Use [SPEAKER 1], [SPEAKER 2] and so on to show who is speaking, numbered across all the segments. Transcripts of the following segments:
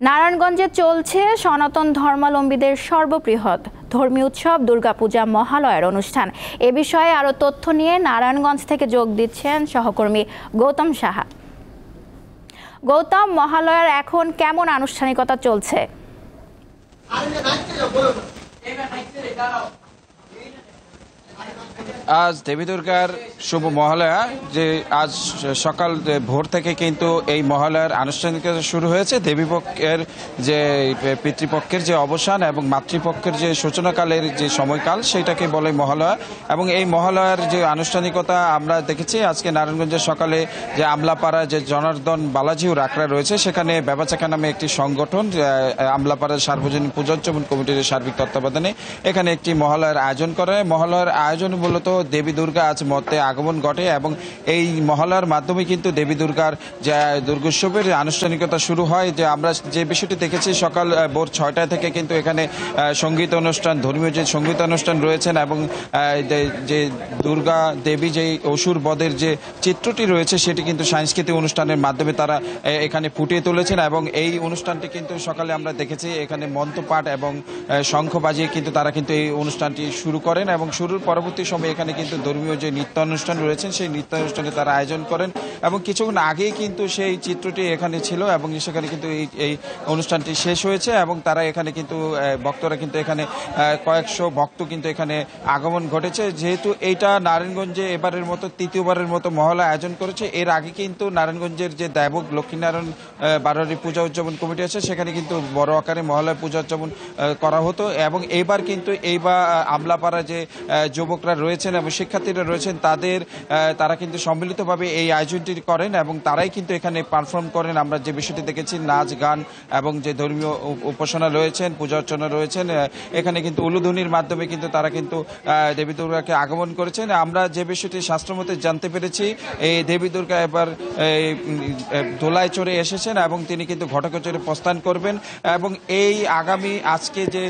[SPEAKER 1] নারায়ণগঞ্জে চলছে সনাতন ধর্মাবলম্বীদের সর্ববৃহৎ ধর্মীয় উৎসব দুর্গাপূজা মহালয়ার অনুষ্ঠান। এ বিষয়ে আরো তথ্য নিয়ে নারায়ণগঞ্জ থেকে যোগ দিচ্ছেন সহকর্মী গৌতম সাহা। গৌতম, মহালয়ার এখন কেমন আনুষ্ঠানিকতা চলছে?
[SPEAKER 2] আজ দেবী দুর্গার শুভ মহালয়া, যে আজ সকাল ভোর থেকে কিন্তু এই মহালয়ার আনুষ্ঠানিকতা শুরু হয়েছে। দেবীপক্ষের যে পিতৃপক্ষের যে অবসান এবং মাতৃপক্ষের যে সূচনাকালের যে সময়কাল, সেটাকে বলে মহালয়া। এবং এই মহালয়ার যে আনুষ্ঠানিকতা আমরা দেখেছি আজকে নারায়ণগঞ্জের সকালে, যে আমলাপাড়া যে জনার্দন বালাজিউর আখড়া রয়েছে, সেখানে বেবাচাকা নামে একটি সংগঠন, আমলাপাড়া সার্বজনীন পূজোজ্জীবন কমিটির সার্বিক তত্ত্বাবধানে এখানে একটি মহালয়ার আয়োজন করে। মহালয়ার আয়োজন মূলত দেবী দুর্গা আজ মর্তে আগমন ঘটে এবং এই মহালয়ার মাধ্যমে কিন্তু দেবী দুর্গার যে দুর্গোৎসবের আনুষ্ঠানিকতা শুরু হয়। যে আমরা যে বিষয়টি দেখেছি, সকাল ভোর 6টা থেকে কিন্তু এখানে সঙ্গীত অনুষ্ঠান, ধর্মীয় যে সঙ্গীত অনুষ্ঠান রয়েছেন এবং যে দুর্গা দেবী যে অসুর বধের যে চিত্রটি রয়েছে, সেটি কিন্তু সাংস্কৃতিক অনুষ্ঠানের মাধ্যমে তারা এখানে ফুটিয়ে তুলেছেন। এবং এই অনুষ্ঠানটি কিন্তু সকালে আমরা দেখেছি এখানে মন্ত্রপাঠ এবং শঙ্খ বাজিয়ে কিন্তু তারা কিন্তু এই অনুষ্ঠানটি শুরু করেন এবং শুরুর পরবর্তী সময় এখানে কিন্তু ধর্মীয় যে নৃত্য অনুষ্ঠান রয়েছেন, সেই নৃত্য অনুষ্ঠানে তারা আয়োজন করেন। এবং কিছুক্ষণ আগেই কিন্তু সেই চিত্রটি এখানে ছিল এবং সেখানে কিন্তু এই অনুষ্ঠানটি শেষ হয়েছে এবং তারা এখানে কিন্তু ভক্তরা কিন্তু এখানে কয়েকশো ভক্ত কিন্তু এখানে আগমন ঘটেছে। যেহেতু এইটা নারায়ণগঞ্জে এবারের মতো তৃতীয়বারের মতো মহালয়া আয়োজন করেছে। এর আগে কিন্তু নারায়ণগঞ্জের যে দেবক লক্ষ্মীনারায়ণ বারোয়ারি পূজা উদযাপন কমিটি আছে, সেখানে কিন্তু বড় আকারে মহালয়া পূজা উদযাপন করা হতো। এবং এইবার কিন্তু আমলাপাড়া যে যুবকরা রয়েছেন এবং শিক্ষার্থীরা রয়েছেন, তারা কিন্তু সম্মিলিতভাবে এই আয়োজনটি করেন এবং তারাই কিন্তু এখানে পারফর্ম করেন। আমরা যে বিষয়টি দেখেছি, নাচ গান এবং যে ধর্মীয় উপাসনা রয়েছেন, পূজা অর্চনা রয়েছেন, এখানে কিন্তু উলুধ্বনির মাধ্যমে কিন্তু তারা কিন্তু দেবী দুর্গাকে আগমন করেছেন। আমরা যে বিষয়টি শাস্ত্রমতে জানতে পেরেছি, এই দেবী দুর্গা এবার দোলায় চড়ে এসেছেন এবং তিনি কিন্তু ঘটকে চড়ে প্রস্থান করবেন। এবং এই আগামী আজকে যে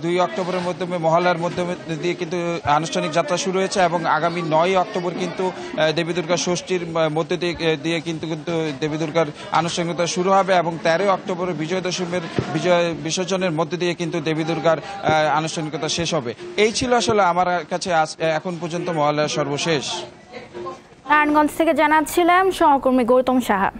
[SPEAKER 2] 2 অক্টোবরের মাধ্যমে মহালয়ার মাধ্যমে দিয়ে কিন্তু আনুষ্ঠানিক যাত্রা শুরু হয়েছে এবং আগামী 9 অক্টোবর কিন্তু দেবী দুর্গা ষষ্ঠীর মধ্যে দিয়ে কিন্তু দেবী দুর্গার আনুষ্ঠানিকতা শুরু হবে এবং 13 অক্টোবর বিজয় দশমীর বিসর্জনের মধ্যে দিয়ে কিন্তু দেবী দুর্গার আনুষ্ঠানিকতা শেষ হবে। এই ছিল আসলে আমার কাছে এখন পর্যন্ত মহালয়ার সর্বশেষ।
[SPEAKER 1] নারায়ণগঞ্জ থেকে জানাচ্ছিলাম সহকর্মী গৌতম সাহা।